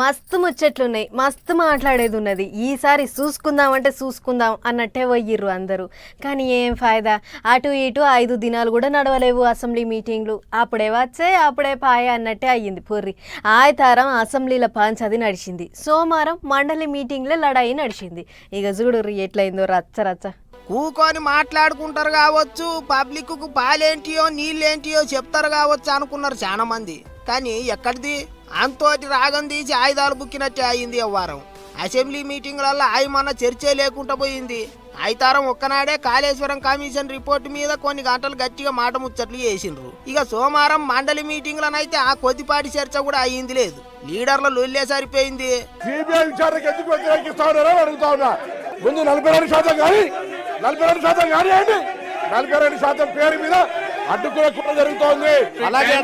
మస్తు ముచ్చట్లున్నాయి, మస్తు మాట్లాడేది ఉన్నది. ఈసారి చూసుకుందామంటే చూసుకుందాం అన్నట్టే పోయిర్రు అందరూ. కానీ ఏం ఫాయిదా, అటు ఇటు 5 దినాలు కూడా నడవలేవు అసెంబ్లీ మీటింగ్లు. అప్పుడే వచ్చే అప్పుడే పాయ అన్నట్టే అయ్యింది పొర్రి. ఆదివారం అసెంబ్లీల పంచది నడిచింది, సోమవారం మండలి మీటింగ్లో లడాయి నడిచింది. ఇక చూడుర్రి ఎట్లయిందో రచ్చ రచ్చ. కూకొని మాట్లాడుకుంటారు కావచ్చు, పబ్లిక్కు పాలేంటియో నీళ్ళేంటియో చెప్తారు కావచ్చు అనుకున్నారు చాలా మంది. కానీ ఎక్కడిది, అంతోటి రాగం తీసి ఆయుధాలు బుక్కినట్టే అయింది వ్యవహారం. అసెంబ్లీ మీటింగ్లలో ఆయమన్న చర్చే లేకుండా పోయింది. ఆదివారం ఒక్కనాడే కాళేశ్వరం కమిషన్ రిపోర్టు మీద కొన్ని గంటలు గట్టిగా మాట ముచ్చట్లు చేసిండ్రు. ఇక సోమవారం మండలి మీటింగ్లనైతే ఆ కొద్దిపాటి చర్చ కూడా అయ్యింది లేదు. లీడర్ల లొల్లే సరిపోయింది. ముందు 42% కానీ 42% కానీ అండి, 42% పేరు మీద అడ్డుకునే కూడా జరుగుతోంది. అలాగే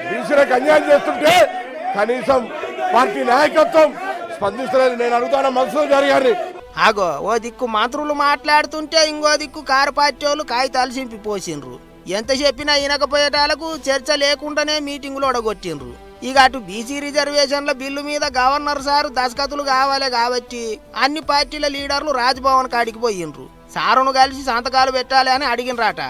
బీసీలకు అన్యాయం చేస్తుంటే కనీసం పార్టీ నాయకత్వం స్పందిస్తలేదు. నేను అడుగుతాను మన్సూర్ గారి. ఆగో, ఓ దిక్కు మంత్రులు మాట్లాడుతుంటే ఇంకో దిక్కు కారు పార్టీ వాళ్ళు కాగితాలు చింపి పోసిండ్రు. ఎంత చెప్పినా వినకపోయేటాలకు చర్చ లేకుండానే మీటింగులు ఒడగొట్టిండ్రు. ఇక అటు బీసీ రిజర్వేషన్ల బిల్లు మీద గవర్నర్ సారు దస్ఖతులు కావాలి కాబట్టి అన్ని పార్టీల లీడర్లు రాజ్భవన్ కాడికి పోయిండ్రు. సారును కలిసి సంతకాలు పెట్టాలి అని అడిగినరాట.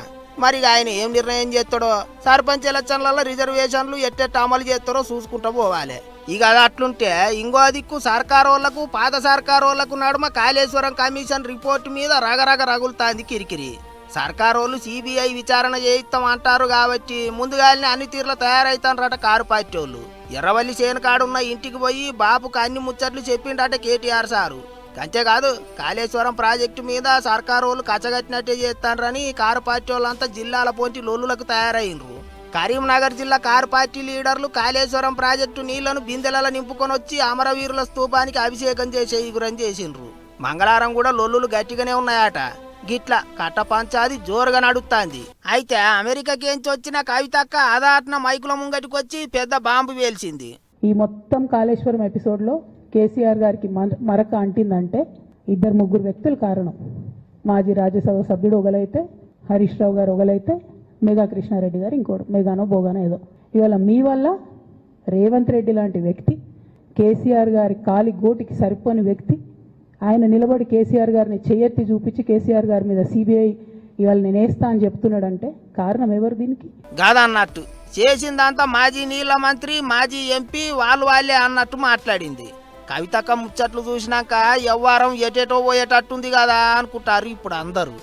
మరి ఆయన ఏం నిర్ణయం చేస్తాడో, సర్పంచ్ ఎలక్షన్లలో రిజర్వేషన్లు ఎట్టెట్ట అమలు చేస్తారో చూసుకుంటూ పోవాలి. ఇక అది అట్లుంటే ఇంకో దిక్కు సర్కారు వాళ్లకు పాత సర్కారు వాళ్లకు నడుమ కాళేశ్వరం కమిషన్ రిపోర్టు మీద రగరగ రగులుతాంది కిరికిరి. సర్కారు వాళ్ళు సిబిఐ విచారణ చేయిస్తాం అంటారు కాబట్టి ముందుగానే అన్ని తీర్ల తయారైతానరట కారు పార్టీ వాళ్ళు. ఎర్రవల్లి చేనుకాడున్న ఇంటికి పోయి బాపుకు అన్ని ముచ్చట్లు చెప్పిండట కేటీఆర్ సారు. అంతేకాదు, కాళేశ్వరం ప్రాజెక్టు మీద సర్కారు వాళ్ళు కచ్చగట్టినట్టే చేస్తానని కారు పార్టీ వాళ్ళంతా జిల్లాల పోటీ లొల్లులకు తయారైనరు. కరీంనగర్ జిల్లా కారు పార్టీ లీడర్లు కాళేశ్వరం ప్రాజెక్టు నీళ్లను బిందెలలో నింపుకొని వచ్చి అమరవీరుల స్తూపానికి అభిషేకం చేసే ఇగురం చేసిండ్రు. మంగళవారం కూడా లొల్లులు గట్టిగానే ఉన్నాయట. గిట్ల కట్ట పంచాది జోరుగా నడుస్తాంది. అయితే అమెరికాకేంచి వచ్చిన కవితక్క అదాట్న మైకుల ముంగటికి వచ్చి పెద్ద బాంబు వేల్చింది. ఈ మొత్తం కాళేశ్వరం ఎపిసోడ్లో కేసీఆర్ గారికి మరక అంటిందంటే 2-3 వ్యక్తులు కారణం. మాజీ రాజ్యసభ సభ్యుడు ఒకలైతే, హరీష్ రావు గారు ఒకలైతే, మేఘా కృష్ణారెడ్డి గారు ఇంకోడు, మేఘానో బోగానో ఏదో. ఇవాళ మీ వల్ల రేవంత్ రెడ్డి లాంటి వ్యక్తి, కేసీఆర్ గారి కాలి గోటికి సరిపోని వ్యక్తి, ఆయన నిలబడి కేసీఆర్ గారిని చేయెత్తి చూపించి కేసీఆర్ గారి మీద సిబిఐ ఇవాళ నేను వేస్తా అని చెప్తున్నాడంటే కారణం ఎవరు దీనికి? కాదన్నట్టు చేసిందంతా మాజీ నీళ్ల మంత్రి, మాజీ ఎంపీ వాళ్ళే అన్నట్టు మాట్లాడింది. కవితక్క ముచ్చట్లు చూసినాక వ్యవహారం ఎటేటో పోయేటట్టుంది కదా అనుకుంటారు ఇప్పుడు అందరూ.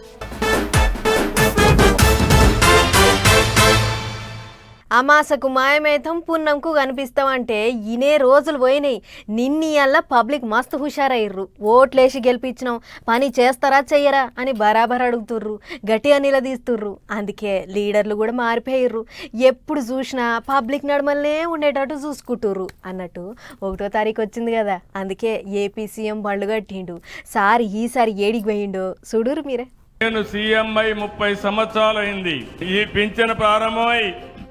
అమాసకు మాయమేతం పున్నంకు కనిపిస్తామంటే ఇనే రోజులు పోయినాయి. నిన్నీయల్లా పబ్లిక్ మస్తు హుషారయ్యర్రు. ఓట్లేసి గెలిపించినాం, పని చేస్తారా చెయ్యరా అని బరాబర్ అడుగుతుర్రు, గట్టిగా నిలదీస్తుర్రు. అందుకే లీడర్లు కూడా మారిపోయిర్రు. ఎప్పుడు చూసినా పబ్లిక్ నడమల్నే ఉండేటట్టు చూసుకుంటుర్రు అన్నట్టు. 1వ తారీఖు వచ్చింది కదా, అందుకే ఏపీ సీఎం బండ్లు కట్టిండు. సార్ ఈసారి ఏడికి పోయిండో చూడురు మీరే. నేను సీఎం అయి 30 సంవత్సరాలు అయింది. ఈ పింఛను ప్రారంభమై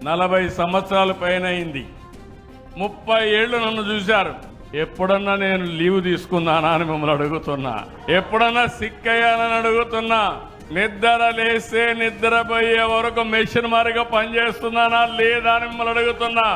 40 సంవత్సరాల పైన అయింది. 30 ఏళ్ళు నన్ను చూశారు. ఎప్పుడన్నా నేను లీవ్ తీసుకున్నానా అని మిమ్మల్ని అడుగుతున్నా. ఎప్పుడన్నా సిక్ అయ్యానని అడుగుతున్నా. నిద్ర లేస్తే నిద్రపోయే వరకు మెషిన్ మారిగా పనిచేస్తున్నానా లేదా అని మిమ్మల్ని అడుగుతున్నా.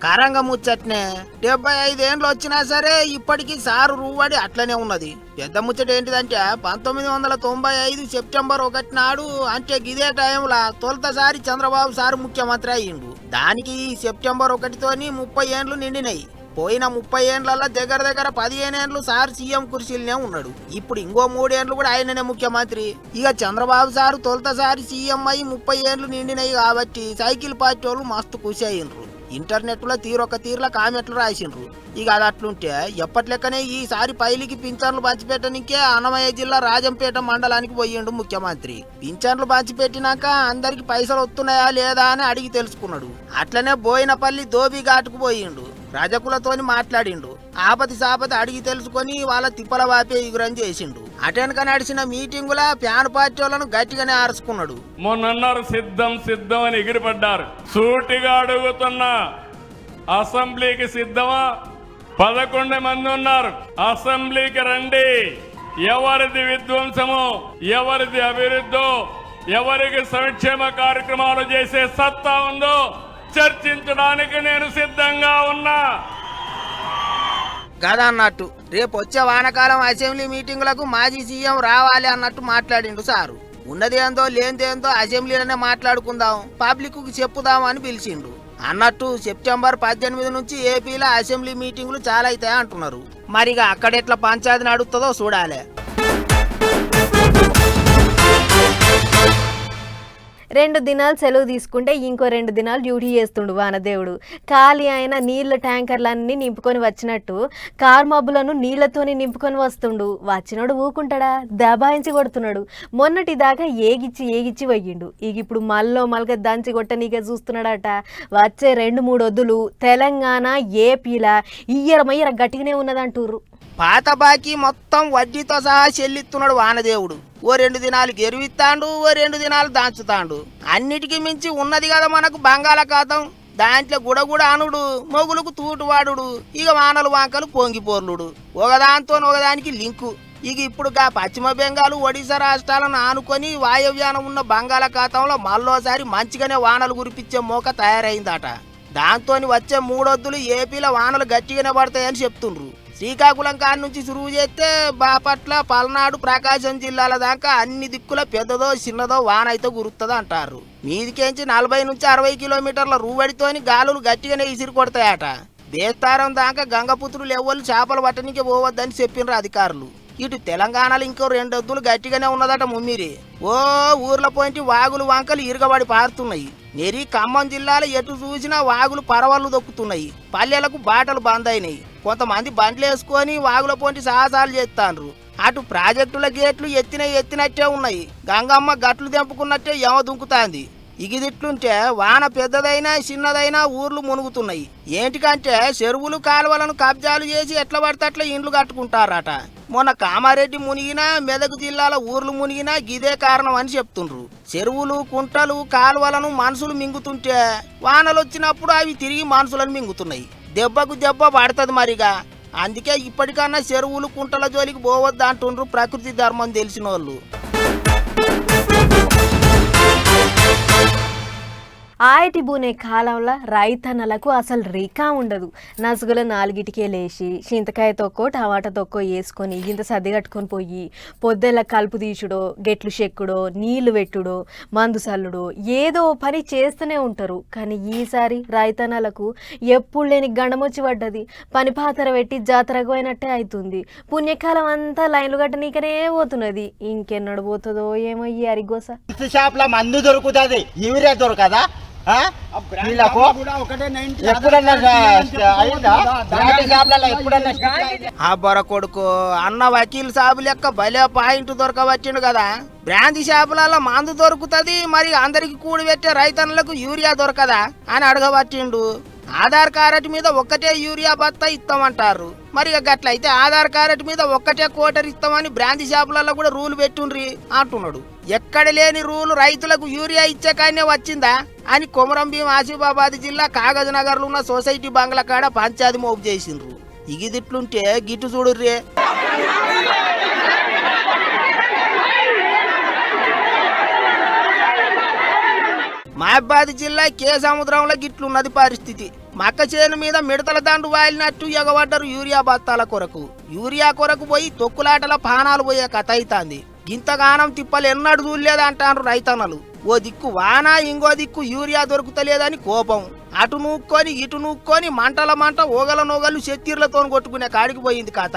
కరంగ ముచ్చట్నే 75 ఏండ్లు వచ్చినా సరే ఇప్పటికీ సారు రూవాడి అట్లనే ఉన్నది. పెద్ద ముచ్చట ఏంటిదంటే 1995 సెప్టెంబర్ 1 నాడు, అంటే ఇదే టైంలో తొలతసారి చంద్రబాబు సారు ముఖ్యమంత్రి అయ్యిండు. దానికి ఈ సెప్టెంబర్ 1తోని 30 ఏండ్లు నిండినాయి. పోయిన 30 ఏండ్లలో దగ్గర 15 ఏండ్లు సార్ సీఎం కుర్చీలనే ఉన్నాడు. ఇప్పుడు ఇంకో 3 ఏండ్లు కూడా ఆయననే ముఖ్యమంత్రి. ఇక చంద్రబాబు సారు తొలతసారి సీఎం అయ్యి 30 ఏండ్లు నిండినాయి కాబట్టి సైకిల్ పార్టీ వాళ్ళు మస్తు ఖుషి అయ్యిండ్రు. ఇంటర్నెట్లో తీరొక తీరుల కామెంట్లు రాసిండ్రు. ఇక అది అట్లుంటే ఎప్పట్లెక్కనే ఈసారి పైలికి పింఛన్లు పంచిపెట్టనికే అన్నమయ్య జిల్లా రాజంపేట మండలానికి పోయిండు ముఖ్యమంత్రి. పింఛన్లు పంచిపెట్టినాక అందరికి పైసలు వస్తున్నాయా లేదా అని అడిగి తెలుసుకున్నాడు. అట్లనే బోయినపల్లి ధోబీ ఘాటుకు పోయిండు. రజకులతోని మాట్లాడిండు. ఆపతి సాపతి అడిగి తెలుసుకొని వాళ్ళ తిప్పల వాపే ఎగురం చేసిండు. అటెనక నడిచిన మీటింగుల ప్యాన్ పార్టీ వాళ్ళను గట్టిగానే ఆరుచుకున్నాడు. మొన్నన్నారు సిద్ధం సిద్ధం అని ఎగిరిపడ్డారు. సూటిగా అడుగుతున్నా, అసెంబ్లీకి సిద్ధమా? 11 మంది ఉన్నారు. అసెంబ్లీకి రండి. ఎవరిది విధ్వంసము, ఎవరిది అభివృద్ధో, ఎవరికి సంక్షేమ కార్యక్రమాలు చేసే సత్తా ఉందో చర్చించడానికి నేను సిద్ధంగా ఉన్నా. గదా అన్నట్టు రేపు వచ్చే వానకాలం అసెంబ్లీ మీటింగులకు మాజీ సీఎం రావాలి అన్నట్టు మాట్లాడిండు సారు. ఉన్నదేందో లేనిదేందో అసెంబ్లీలోనే మాట్లాడుకుందాం, పబ్లిక్ కు చెప్పుదాం అని పిలిచిండు. అన్నట్టు సెప్టెంబర్ 18 నుంచి ఏపీలో అసెంబ్లీ మీటింగులు చాలా అవుతాయి అంటున్నారు. మరిగా అక్కడెట్లా పంచాయతీ నడుస్తుందో చూడాలి. 2 దినాలు సెలవు తీసుకుంటే ఇంకో 2 దినాలు డ్యూటీ చేస్తుండు వానదేవుడు. ఖాళీ అయిన నీళ్ళ ట్యాంకర్లన్నీ నింపుకొని వచ్చినట్టు కార్ మబ్బులను నీళ్లతోని నింపుకొని వస్తుండు. వచ్చినోడు ఊకుంటాడా, దబాయించి కొడుతున్నాడు. మొన్నటి దాకా ఏగిచ్చి పోయిండు. ఇక ఇప్పుడు మల్గా దంచి కొట్టనీకే చూస్తున్నాడట. వచ్చే 2-3 వద్దులు తెలంగాణ ఏపీలా ఇయ్యర గట్టిగానే ఉన్నదంటూర్రు. పాత బాకీ మొత్తం వడ్డీతో సహా చెల్లిస్తున్నాడు వానదేవుడు. ఓ 2 దినాలు గెరువిస్తాండు, ఓ 2 దినాలు దాంచుతాండు. అన్నిటికీ మించి ఉన్నది కదా మనకు బంగాళాఖాతం. దాంట్లో గుడగుడ అనుడు, మొగులకు తూటువాడు, ఇక వానలు వాంకలు పొంగిపోర్లుడు, ఒకదాంతో ఒకదానికి లింకు. ఇక ఇప్పుడు పశ్చిమ బెంగాల్ ఒడిశా రాష్ట్రాలను ఆనుకొని వాయవ్యానం ఉన్న బంగాళాఖాతంలో మళ్ళోసారి మంచిగానే వానలు కురిపించే మోక తయారైందట. దాంతో వచ్చే 3 వద్దులు ఏపీలో వానలు గట్టిగానే పడతాయని చెప్తుండ్రు. శ్రీకాకుళం కాడ నుంచి సురువు చేస్తే బాపట్ల, పల్నాడు, ప్రకాశం జిల్లాల దాకా అన్ని దిక్కుల పెద్దదో చిన్నదో వాన అయితే గురుతుంది అంటారు. మీదికేంచి 40 నుంచి 60 కిలోమీటర్ల రూవడితోని గాలులు గట్టిగానే ఇసిరి కొడతాయట. బేస్తారం దాకా గంగపుత్రులు ఎవ్వరు చేపలు పట్టడానికి పోవద్దని చెప్పినరు అధికారులు. ఇటు తెలంగాణలో ఇంకో 2 వద్దులు గట్టిగానే ఉన్నదట ముమ్మిరి. ఓ ఊర్ల పోయింటి వాగులు వంకలు ఇరగబడి పారుతున్నాయి. నెరి ఖమ్మం జిల్లాలో ఎటు చూసినా వాగులు పరవళ్ళు దొక్కుతున్నాయి. పల్లెలకు బాటలు బంద్ అయినాయి. కొంతమంది బండ్లు వేసుకొని వాగుల పోంటి సాహసాలు చేస్తాండ్రు. అటు ప్రాజెక్టుల గేట్లు ఎత్తినట్టే ఉన్నాయి. గంగమ్మ గట్లు తెంపుకున్నట్టే ఎమ దుంకుతాంది. ఇగిదిట్లుంటే వాన పెద్దదైనా చిన్నదైనా ఊర్లు మునుగుతున్నాయి. ఏంటికంటే చెరువులు కాలువలను కబ్జాలు చేసి ఎట్లా పడితే అట్లా ఇండ్లు కట్టుకుంటారట. మొన్న కామారెడ్డి మునిగినా, మెదక్ జిల్లాల ఊర్లు మునిగినా గిదే కారణం అని చెప్తుండ్రు. చెరువులు, కుంటలు, కాలువలను మనుషులు మింగుతుంటే వానలు వచ్చినప్పుడు అవి తిరిగి మనుషులను మింగుతున్నాయి. దెబ్బకు దెబ్బ పడుతుంది మరిగా. అందుకే ఇప్పటికన్నా చెరువులు, కుంటల జోలికి పోవద్దు అంటుండ్రు ప్రకృతి ధర్మం తెలిసిన వాళ్ళు. ఆయటి బూనే కాలంలో రైతన్నలకు అసలు రీకా ఉండదు. నసుగుల 4గిటికే లేచి చింతకాయ తొక్కో టమాటా తొక్కో వేసుకొని ఇంత సర్ది కట్టుకొని పోయి పొద్దెల కలుపు తీసుడో, గెట్లు చెక్కుడో, నీళ్లు పెట్టుడో, మందు సల్లుడో ఏదో పని చేస్తూనే ఉంటారు. కానీ ఈసారి రైతన్నలకు ఎప్పుడు లేని గండమొచ్చి పడ్డది. పని పాతర పెట్టి జాతరకు పోయినట్టే అవుతుంది. పుణ్యకాలం అంతా లైన్లు గట్టనీకనే పోతున్నది. ఇంకెన్నడు పోతుందో ఏమో ఈ అరిగోస. షాప్ల మందు దొరుకుతుంది, యూరియా దొరకదా? ఆ బొర కొడుకు అన్న వకీల్ సాబు లెక్క భలే పాయింట్ దొరకవచ్చిండు కదా. బ్రాంతి షాపులలో మందు దొరుకుతుంది, మరి అందరికి కూడి పెట్టే రైతన్నులకు యూరియా దొరకదా అని అడగబట్టిండు. ఆధార్ కార్డు మీద ఒక్కటే యూరియా బత్తా ఇస్తామంటారు. మరి గట్లయితే ఆధార్ కార్డు మీద ఒక్కటే కోటర్ ఇస్తామని బ్రాంతి షాపులలో కూడా రూల్ పెట్టుండ్రి అంటున్నాడు. ఎక్కడ లేని రూలు రైతులకు యూరియా ఇచ్చే కానే వచ్చిందా అని కొమరంభీం ఆసిఫాబాద్ జిల్లా కాగజ్ నగర్ లో ఉన్న సొసైటీ బంగ్లా కాడ పంచాయతీ మోపు చేసిండ్రు. ఇగిదిట్లుంటే గిట్టు చూడుర్రే. మహబాద్ జిల్లా కే సముద్రంలో గిట్లున్నది పరిస్థితి. మక్క చేను మీద మిడతల దండు వాలినట్టు ఎగబడ్డరు యూరియా బత్తాల కొరకు. యూరియా కొరకు పోయి తొక్కులాటల పానాలు పోయే కథ అవుతుంది. గింతగానం తిప్పలు ఎన్నడు చూడలేదంటారు రైతన్నలు. ఓ దిక్కు వాన, ఇంకో దిక్కు యూరియా దొరుకుతలేదని కోపం. అటు నూక్కొని ఇటు నూక్కొని మంటల మంట ఓగల నోగలు చెత్తీర్లతో కొట్టుకునే కాడికి పోయింది కథ.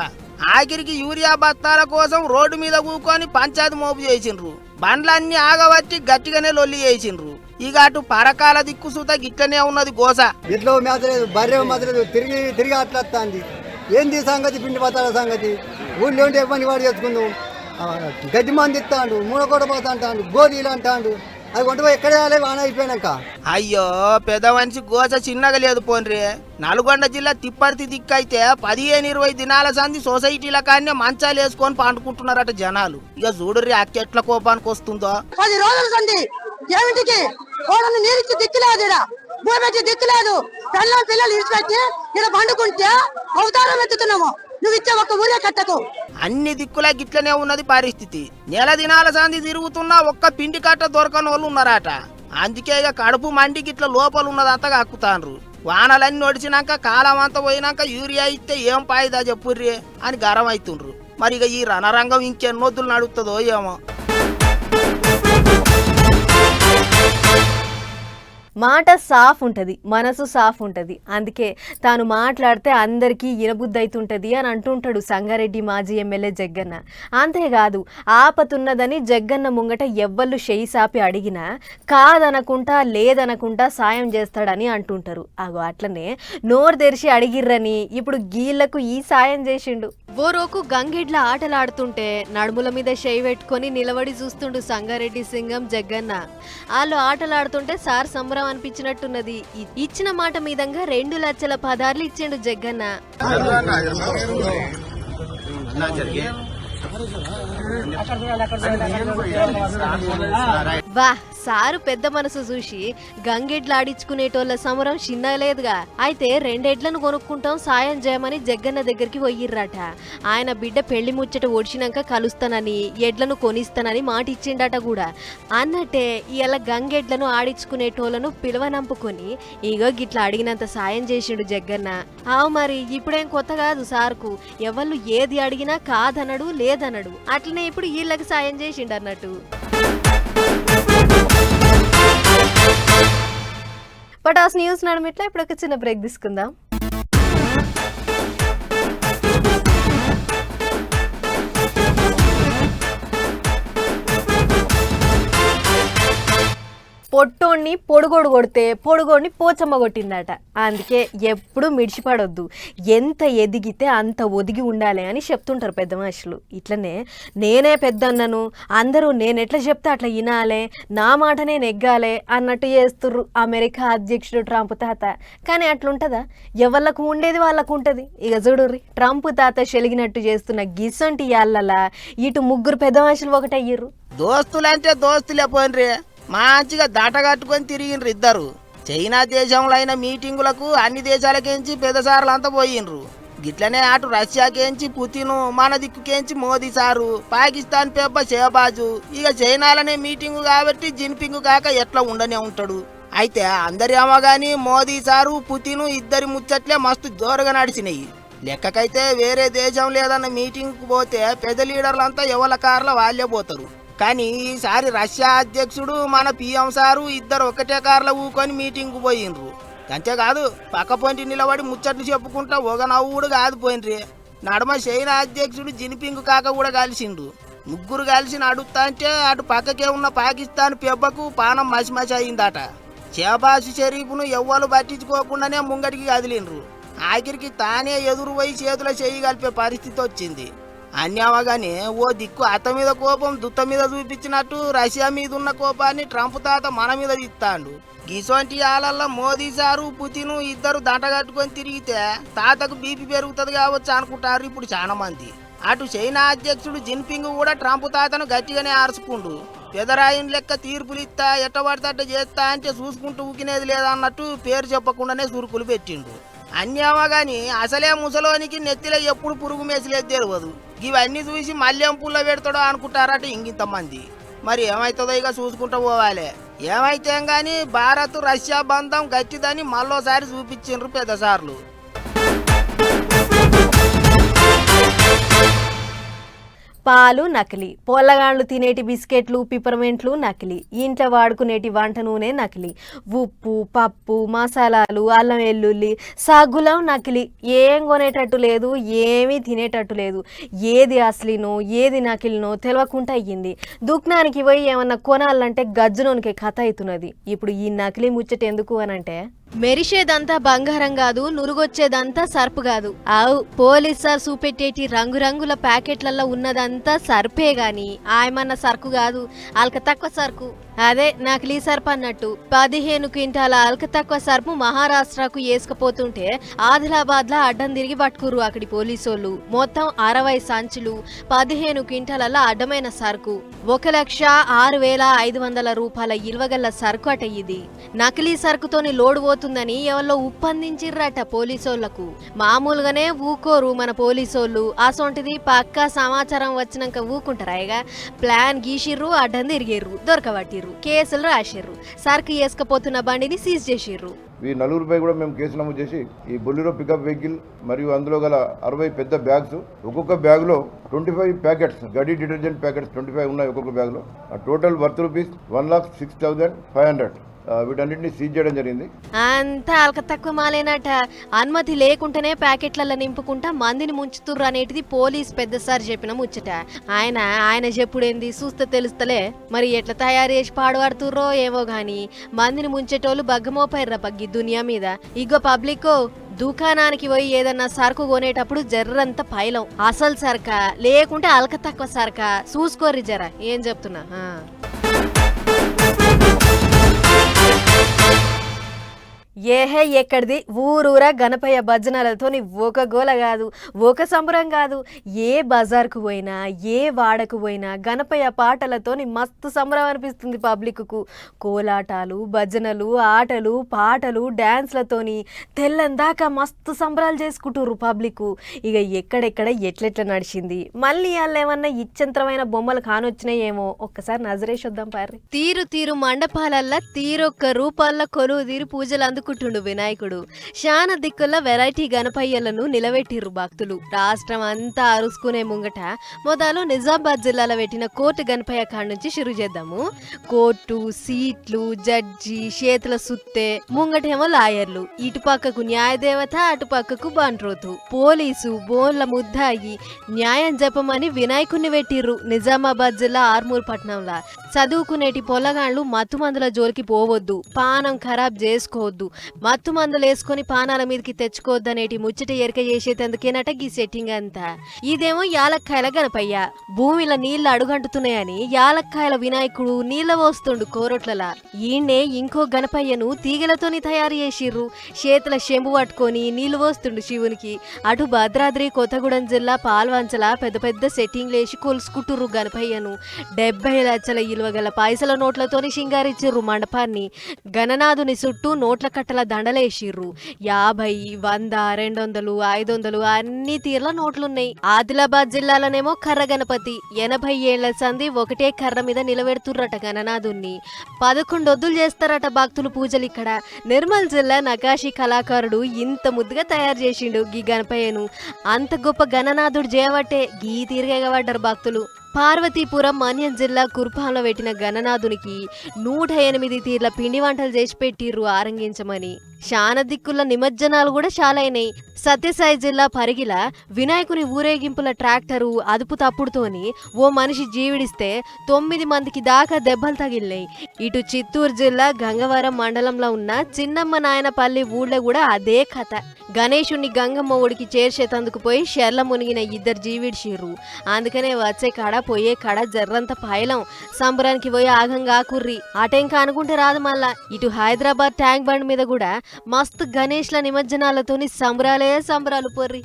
ఆఖరికి యూరియా బత్తాల కోసం రోడ్డు మీద కూకొని పంచాయతీ మోపు చేసిండ్రు. బండ్లన్నీ ఆగబట్టి గట్టిగానే లొల్లి చేసిండ్రు. ఇక అటు పరకాల దిక్కు సుత గిట్లనే ఉన్నది గోస. ఇట్లో మేతలేదు, బర్రె మేతలేదు, తిరిగి అట్లా వస్తుంది. ఏంది సంగతి, పిండి బత్తాల సంగతి. ఊళ్ళో ఉంటే ఇబ్బంది వాడు చేసుకుందాం. గడ్డి మంది ఇస్తాడు, మూడకోట పోతా అంటాడు, గోరీలు అంటాడు. అది వంట ఎక్కడ వేయాలి వాన అయిపోయినాక. అయ్యో పెద్ద మనిషి గోస చిన్నగా లేదు పోన్రి. నల్గొండ జిల్లా తిప్పర్తి దిక్కైతే 15-20 దినాల సంది సొసైటీల కానీ మంచాలు వేసుకొని పండుకుంటున్నారట జనాలు. ఇక చూడుర్రి అక్కెట్ల కోపానికి వస్తుందో. 10 రోజుల సంది ఏమిటికి కోడలు నీరికి దిక్కులేదు, భూమికి దిక్కులేదు. పిల్లలు ఇడిచిపెట్టి ఇలా పండుకుంటే అవతారం ఎత్తుతున్నాము. నువ్వు ఇచ్చే ఒక్క ఊరే కట్టకు. అన్ని దిక్కులా గిట్లనే ఉన్నది పరిస్థితి. నెల దినాల సంది తిరుగుతున్నా ఒక్క పిండి కట్ట దొరకని వాళ్ళు ఉన్నారట. అందుకే ఇక కడుపు మండికి ఇట్లా లోపల ఉన్నదంతా కక్కుతాండ్రు. వానలన్నీ నడిచినాక కాలం అంతా పోయినాక యూరియా ఇస్తే ఏం పాయిదా చెప్పుర్రి అని గరం అవుతుండ్రు. మరి ఇక ఈ రణరంగం ఇంకెన్నొద్దులు నడుస్తుందో ఏమో. మాట సాఫ్ ఉంటుంది, మనసు సాఫ్ ఉంటుంది. అందుకే తాను మాట్లాడితే అందరికీ ఇనబుద్ధి అవుతుంటుంది అని అంటుంటాడు సంగారెడ్డి మాజీ ఎమ్మెల్యే జగ్గన్న. అంతేకాదు ఆపతున్నదని జగ్గన్న ముంగట ఎవ్వళ్ళు చేయి సాపి అడిగినా కాదనకుంటా లేదనకుంటా సాయం చేస్తాడని అంటుంటారు. అగో అట్లనే నోరు తెరిచి అడిగిర్రని ఇప్పుడు గీళ్లకు ఈ సాయం చేసిండు. ఓ రోజు గంగిడ్ల ఆటలాడుతుంటే నడుముల మీద చేయి పెట్టుకొని నిలబడి చూస్తుండు సంగారెడ్డి సింగం జగ్గన్న. వాళ్ళు ఆటలాడుతుంటే సార్ సంబరం అనిపించినట్టున్నది. ఇచ్చిన మాట మీదంగా 2 లక్షల పదార్లు ఇచ్చిండు జగ్గన్న. వా సారు పెద్ద మనసు చూసి గంగెడ్లు ఆడించుకునేటోళ్ళ సమరం చిన్నలేదుగా. అయితే 2 ఎడ్లను కొనుక్కుంటాం సాయం చేయమని జగ్గన్న దగ్గరికి పోయిర్రట. ఆయన బిడ్డ పెళ్లి ముచ్చట ఓడిచినాక కలుస్తానని ఎడ్లను కొనిస్తానని మాట ఇచ్చిండట కూడా. అన్నట్టే ఇలా గంగెడ్లను ఆడించుకునేటోళ్లను పిలవనంపుకొని ఇగో గిట్లా అడిగినంత సాయం చేసిండు జగ్గన్న. ఆవు మరి ఇప్పుడేం కొత్త కాదు సార్కు. ఎవళ్ళు ఏది అడిగినా కాదనడు లేదనడు. అట్లనే ఇప్పుడు వీళ్ళకి సాయం చేసిండు అన్నట్టు. పటాస్ న్యూస్ నడమిట్లా ఇప్పుడు ఒక చిన్న బ్రేక్ తీసుకుందాం. పొట్టోడిని పొడుగోడు కొడితే పొడుగోడిని పోచమ్మ కొట్టిందట. అందుకే ఎప్పుడు మిడిచిపడొద్దు, ఎంత ఎదిగితే అంత ఒదిగి ఉండాలి అని చెప్తుంటారు పెద్ద మనుషులు. ఇట్లనే నేనే పెద్దన్నను, అందరూ నేనెట్లా చెప్తే అట్లా వినాలే, నా మాటనే నెగ్గాలే అన్నట్టు చేస్తుర్రు అమెరికా అధ్యక్షుడు ట్రంప్ తాత. కానీ అట్లుంటుందా? ఎవళ్ళకు ఉండేది వాళ్ళకు ఉంటుంది. ఇక చూడుర్రి ట్రంప్ తాత చెలిగినట్టు చేస్తున్న గిసొంటి యాళ్ళలా ఇటు 3 పెద్ద మనుషులు ఒకటయ్యిర్రు. దోస్తులంటే దోస్తులే పోయినరే, మంచిగా దాటగట్టుకొని తిరిగిండ్రు ఇద్దరు. చైనా దేశంలో అయిన మీటింగులకు అన్ని దేశాలకేంచి పెద్దసార్లంతా పోయిండ్రు. గిట్లనే అటు రష్యాకేంచి పుతిను, మన దిక్కుకేంచి మోదీ సారు, పాకిస్తాన్ పెబ్బ షేబాజు. ఇక చైనాలనే మీటింగు కాబట్టి జిన్పింగ్ కాక ఎట్లా ఉండనే ఉంటాడు. అయితే అందరి ఏమో గాని మోదీ సారు పుతిను ఇద్దరి ముచ్చట్లే మస్తు జోరుగా నడిచినాయి. లెక్కకైతే వేరే దేశం లేదన్న మీటింగ్కు పోతే పెద్ద లీడర్లంతా ఎవరి కార్ల వాళ్ళే పోతారు. కానీ ఈసారి రష్యా అధ్యక్షుడు మన పిఎం సారు ఇద్దరు ఒకటే కార్లో ఊకొని మీటింగ్కు పోయిండ్రు. అంతేకాదు పక్క పొంటి నిలబడి ముచ్చట్లు చెప్పుకుంటా ఒక నవ్వుడు కాదు పోయినరి. నడమ చైనా అధ్యక్షుడు జిన్పింగ్ కాక కూడా కలిసిండు. 3 కలిసి నడుస్తా అంటే అటు పక్కకే ఉన్న పాకిస్తాన్ పెబ్బకు పానం మసిమసి అయిందట. షహబాజ్ షరీఫ్ను ఎవ్వరు పట్టించుకోకుండానే ముంగడికి కదిలిండ్రు. ఆఖరికి తానే ఎదురు పోయి చేతుల చేయి కలిపే పరిస్థితి వచ్చింది. అన్యావగానే ఓ దిక్కు అత్త మీద కోపం దుత్త మీద చూపించినట్టు రష్యా మీద ఉన్న కోపాన్ని ట్రంప్ తాత మన మీద ఇస్తాడు. గిసొంటి ఆలల్లో మోదీ సారు పుతిను ఇద్దరు దంటగట్టుకొని తిరిగితే తాతకు బీపీ పెరుగుతుంది కావచ్చు అనుకుంటారు ఇప్పుడు చాలా మంది. అటు చైనా అధ్యక్షుడు జిన్పింగ్ కూడా ట్రంప్ తాతను గట్టిగానే ఆర్చుకుండు. పెదరాయిన్ లెక్క తీర్పులు ఇస్తా ఎట్టబడతట్ట చేస్తా అంటే చూసుకుంటూ ఊకినేది లేదన్నట్టు పేరు చెప్పకుండానే సురుకులు పెట్టిండు. అన్యామా గాని అసలే ముసలోనికి నెత్తిలో ఎప్పుడు పురుగు మేసలేదు తెలియదు. ఇవన్నీ చూసి మళ్ళీ పుల్ల పెడతాడో అనుకుంటారట ఇంకింతమంది. మరి ఏమైతుందో ఇక చూసుకుంటూ పోవాలి. ఏమైతే గాని భారత్ రష్యా బంధం గట్టిదని మళ్ళోసారి చూపించిండ్రు పెద్దసార్లు. పాలు నకిలీ, పొల్లగాండ్లు తినేటి బిస్కెట్లు పిపర్మెంట్లు నకిలీ, ఇంట్లో వాడుకునేటి వంట నూనె నకిలీ, ఉప్పు పప్పు మసాలాలు అల్లం వెల్లుల్లి సగ్గులం నకిలీ. ఏం కొనేటట్టు లేదు, ఏమీ తినేటట్టు లేదు. ఏది అసలీనో ఏది నకిలీనో తెలియకుండా అయ్యింది. దుకాణానికి పోయి ఏమన్నా కొనాలంటే గజ్జులోనికి కథ అవుతున్నది. ఇప్పుడు ఈ నకిలీ ముచ్చట ఎందుకు అనంటే మెరిసేదంతా బంగారం కాదు, నురుగొచ్చేదంతా సర్పు కాదు. ఆవు పోలీస్ సార్ చూపెట్టేటి రంగురంగుల ప్యాకెట్లలో ఉన్నదంతా సర్పే గాని ఆయమన్న సరుకు కాదు, అల్క తక్కువ సరుకు. అదే నకిలీ సర్పు అన్నట్టు. 15 క్వింటాల అల్క తక్కువ సర్పు మహారాష్ట్రకు వేసుకుపోతుంటే ఆదిలాబాద్ లా అడ్డం తిరిగి పట్టుకురు అక్కడి పోలీసోళ్ళు. మొత్తం 60 సంచులు 15 క్వింటాల అడ్డమైన సరుకు. 1,06,500 రూపాయల ఇల్వగల్ల సరుకు అట. ఇది నకిలీ సరుకుతోని లోడు పోతుందని ఎవరో ఉప్పందించిర్రట పోలీసోళ్లకు. మామూలుగానే ఊకోరు మన పోలీసోళ్ళు. అసొంటిది పక్కా సమాచారం వచ్చినాక ఊకుంటారా? ప్లాన్ గీసిర్రు, అడ్డం తిరిగిర్రు, దొరకబట్టిర్రు. చేసిర్రు, కేసులు రాసిర్రు, సరుకు వేసుకపోతున్న బండిని సీజ్ చేసిర్రు. ఈ నలుగురిపై కూడా మేము కేసు నమోదు చేసి ఈ బొల్లిరో పికప్ వెహికల్ మరియు అందులో గల 60 పెద్ద బ్యాగ్స్, ఒక్కొక్క బ్యాగ్లో 25 ప్యాకెట్స్ గడి డిటర్జెంట్ ప్యాకెట్స్ 25 ఉన్నాయి ఒక్కొక్క బ్యాగ్లో. టోటల్ వర్త్ రూపీస్ 1,06,500 వీటన్నిటిని సీజ్ చేయడం జరిగింది. అంతా అలక తక్కువ మాలేనట. అనుమతి లేకుండానే ప్యాకెట్లలో నింపుకుంటా మందిని ముంచుతుర్రు అనేటిది పోలీస్ పెద్ద సార్ చెప్పిన ముచ్చట. ఆయన చెప్పుడేంది చూస్తే తెలుస్తలే. మరి ఎట్లా తయారు చేసి పాడుపడుతుర్రో ఏమో గాని మందిని ముంచేటోళ్ళు బగ్గమోపైర్రా బగ్గి దునియా మీద. ఇగో పబ్లిక్ దుకాణానికి పోయి ఏదన్నా సరుకు కొనేటప్పుడు జర్రంత పైలం అసలు సరక లేకుంటే అలక తక్కువ సరక చూసుకోర్రి జరా. ఏం చెప్తున్నా ఏహే ఎక్కడిది ఊరూరా గణపయ్య భజనలతోని ఒక గోల కాదు, ఒక సంబరం కాదు. ఏ బజార్కు పోయినా ఏ వాడకు పోయినా గణపయ్య పాటలతోని మస్తు సంబరం అనిపిస్తుంది పబ్లిక్కు. కోలాటాలు, భజనలు, ఆటలు, పాటలు, డ్యాన్స్లతోని తెల్లందాకా మస్తు సంబరాలు చేసుకుంటుర్రు పబ్లిక్. ఇక ఎక్కడెక్కడ ఎట్లెట్లా నడిచింది. మళ్ళీ వాళ్ళు ఏమన్నా ఇచ్చంతరమైన బొమ్మలు కానొచ్చినాయేమో ఒక్కసారి నజరేసొద్దాం పారి. తీరు తీరు మండపాలల్లా తీరొక్క రూపాల్లో కొలువు తీరు పూజలు అందుకుంటుండు వినాయకుడు. శాన దిక్కుల వెరైటీ గణపయ్యలను నిలబెట్టిర్రు భక్తులు. రాష్ట్రం అంతా అరుసుకునే ముంగట మొదలు నిజామాబాద్ జిల్లాలో పెట్టిన కోర్టు గణపయ్య కాడ నుంచి షురు చేద్దాము. కోర్టు, సీట్లు, జడ్జి, చేతుల సుత్తే, ముంగటేమో లాయర్లు, ఇటు పక్కకు న్యాయదేవత, అటు పక్కకు బంట్రోతు, పోలీసు, బోన్ల ముద్దాయి, న్యాయం చెప్పమని వినాయకుడిని పెట్టిర్రు. నిజామాబాద్ జిల్లా ఆర్మూర్ పట్టణంలో చదువుకునేటి పొల్లగాండ్లు మత్తు మందుల జోలికి పోవద్దు, పానం ఖరాబ్ చేసుకోవద్దు, మత్తు మందులు వేసుకొని పానాల మీదకి తెచ్చుకోవద్దనేటి ముచ్చట ఎరిక చేసేటందుకేనట గీ సెట్టింగ్ అంతా. ఇదేమో యాలక్కాయల గణపయ్య. భూమిలో నీళ్లు అడుగంటుతున్నాయని యాలక్కాయల వినాయకుడు నీళ్ల పోస్తుండు కోరొట్లలా. ఈయన్నే ఇంకో గణపయ్యను తీగలతోని తయారు చేసిర్రు. చేతుల చెంబు పట్టుకొని నీళ్లు పోస్తుండు శివునికి. అటు భద్రాద్రి కొత్తగూడెం జిల్లా పాల్వంచల పెద్ద పెద్ద సెట్టింగ్లేసి కొలుసుకుంటుర్రు గణపయ్యను. 70 లక్షల ఇలువగల పైసల నోట్లతోని సింగారిచ్చిర్రు మండపాన్ని. గణనాథుని చుట్టూ నోట్ల కట్టల దండలేసిర్రు. 50, 100, 200, 500 అన్ని తీర్ల నోట్లున్నాయి. ఆదిలాబాద్ జిల్లాలోనేమో కర్ర గణపతి. 80 ఏళ్ల సంది ఒకటే కర్ర మీద నిలబెడుతుర్రట గణనాథుణ్ణి. 11 ఒద్దులు చేస్తారట భక్తులు పూజలు ఇక్కడ. నిర్మల్ జిల్లా నకాశీ కళాకారుడు ఇంత ముద్దుగా తయారు చేసిండు గీ గణపయ్యను. అంత గొప్ప గణనాథుడు చేయబట్టే గీ తీరుగబడ్డారు భక్తులు. పార్వతీపురం మన్యం జిల్లా కుర్పాంలో పెట్టిన గణనాథునికి 108 తీర్ల పిండి వంటలు చేసి పెట్టిర్రు ఆరంగించమని. శాన దిక్కుల నిమజ్జనాలు కూడా చాలైనాయి. సత్యసాయి జిల్లా పరిగిల వినాయకుని ఊరేగింపుల ట్రాక్టరు అదుపు తప్పుడుతోని ఓ మనిషి జీవిడిస్తే 9 మందికి దాకా దెబ్బలు తగిలినాయి. ఇటు చిత్తూరు జిల్లా గంగవరం మండలంలో ఉన్న చిన్నమ్మ నాయనపల్లి ఊళ్ళో కూడా అదే కథ. గణేశుణ్ణి గంగమ్మ ఒడికి చేర్చేతందుకు పోయి షెర్ల మునిగిన 2 జీవిడిసిర్రు. అందుకనే వచ్చే కాడ పోయే కాడ జర్రంత పైలం. సంబరానికి పోయి ఆగంగా కుర్రి అటెంక అనుకుంటే రాదు మళ్ళా. ఇటు హైదరాబాద్ ట్యాంక్ బండ్ మీద కూడా మస్తు గణేష్ల నిమజ్జనాలతోని సంబరాలే సంబరాలు పొర్రి.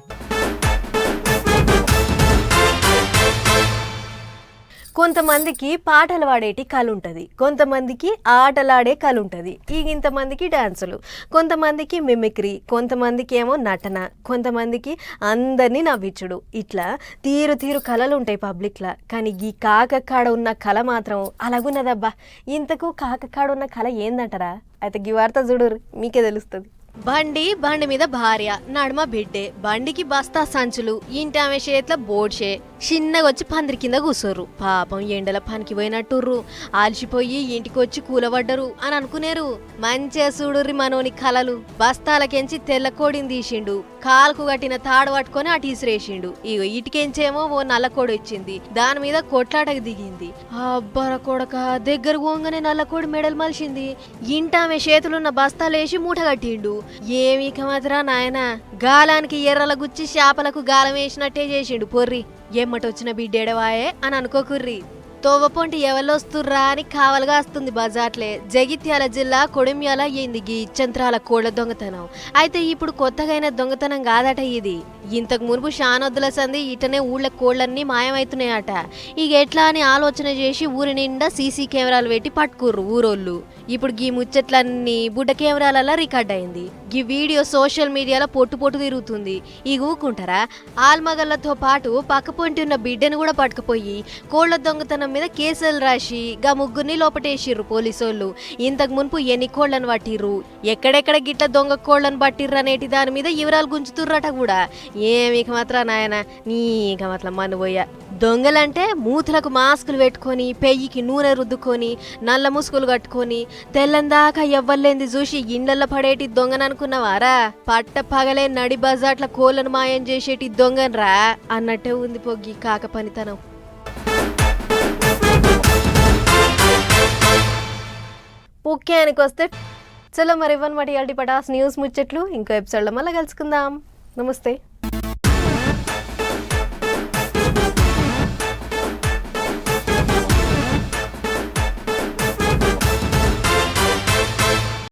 కొంతమందికి పాటలు పాడేటి కళ ఉంటుంది, కొంతమందికి ఆటలాడే కళ ఉంటుంది, ఇంతమందికి డాన్సులు, కొంతమందికి మిమిక్రీ, కొంతమందికి ఏమో నటన, కొంతమందికి అందరినీ నవ్వించుడు. ఇట్లా తీరు తీరు కళలు ఉంటాయి పబ్లిక్లా. కానీ ఈ కాకకాడ ఉన్న కళ మాత్రం అలాగున్నదబ్బా. ఇంతకు కాకకాడ ఉన్న కళ ఏందంటారా? అయితే ఈ వార్త చూడు, మీకే తెలుస్తుంది. బండి మీద భార్య, నడుమ బిడ్డే, బండికి బస్తా సంచులు, ఇంటి ఆమె చేతిలో బోడ్షే, చిన్నగా వచ్చి పందిరి కింద కూర్చోరు. పాపం ఎండల పనికి పోయినట్టుర్రు, ఆల్చిపోయి ఇంటికి వచ్చి కూలబడ్డరు అని అనుకునేరు. మంచిగా చూడుర్రి మనోని కలలు. బస్తాలకెంచి తెల్ల కోడిని తీసిండు, కాలుకు కట్టిన తాడు పట్టుకొని అటు ఇసిరేసిండు. ఇగో ఇటుకెంచేమో ఓ నల్ల కోడి వచ్చింది, దాని మీద కొట్లాటకు దిగింది. అబ్బర కొడక, దగ్గర పోగానే నల్ల కోడి మెడలు మలిసింది. ఇంటామె చేతులున్న బస్తాలేసి మూట కట్టిండు. ఏమీ కమతరా నాయనా, గాలానికి ఎర్రల గుచ్చి చేపలకు గాలం వేసినట్టే చేసిండు పొర్రి. ఎమ్మటొచ్చిన బిడ్డేడవాయే అని అనుకోకుర్రి. తోవపొంటి ఎవరొస్తుర్రా అని కావలుగా వస్తుంది బజాట్లే. జగిత్యాల జిల్లా కొడిమ్యాల అయ్యింది గీ ఇచ్చంత్రాల కోళ్ల దొంగతనం. అయితే ఇప్పుడు కొత్తగా అయిన దొంగతనం కాదట ఇది. ఇంతకు మునుపు షానొద్దుల సంది ఇటనే ఊళ్ళ కోళ్లన్నీ మాయమవుతున్నాయట. ఇక ఎట్లా అని ఆలోచన చేసి ఊరి నిండా సీసీ కెమెరాలు పెట్టి పట్టుకుర్రు ఊరోళ్ళు. ఇప్పుడు గీ ముచ్చట్లన్నీ బుడ్డ కెమెరాలలో రికార్డ్ అయింది. గీ వీడియో సోషల్ మీడియాలో పొట్టు తిరుగుతుంది. ఇక ఊకుంటారా? ఆల్మగళ్లతో పాటు పక్కపొంటి ఉన్న బిడ్డను కూడా పట్టుకుపోయి కోళ్ల దొంగతనం కోళ్ళం మీద కేసులు రాసి గా ముగ్గురిని లోపటేసిర్రు పోలీసోళ్ళు. ఇంతకు మునుపు ఎన్ని కోళ్లను పట్టిర్రు, ఎక్కడెక్కడ గిట్ల దొంగ కోళ్లను పట్టిర్రు అనేటి దాని మీద వివరాలు గుంజుతుర్రట కూడా. ఏమిక మాత్రం నాయన నీక మాత్రం మనుబోయ్య. దొంగలంటే మూతులకు మాస్కులు పెట్టుకొని, పెయ్యికి నూనె రుద్దుకొని, నల్ల ముసుగులు కట్టుకొని, తెల్లందాకా ఎవ్వలేంది చూసి ఇండ్లల్లో పడేటి దొంగననుకున్నవారా? పట్ట పగలే నడి బజాట్ల కోళ్లను మాయం చేసేటి దొంగనరా అన్నట్టే ఉంది పొగ్గి కాక పనితనం. ముఖ్యానికి వస్తే చలో మరి ఇవ్వనమాట ఇవాల్టి పటాస్ న్యూస్ ముచ్చట్లు. ఇంకో ఎపిసోడ్లో మళ్ళీ కలుసుకుందాం. నమస్తే.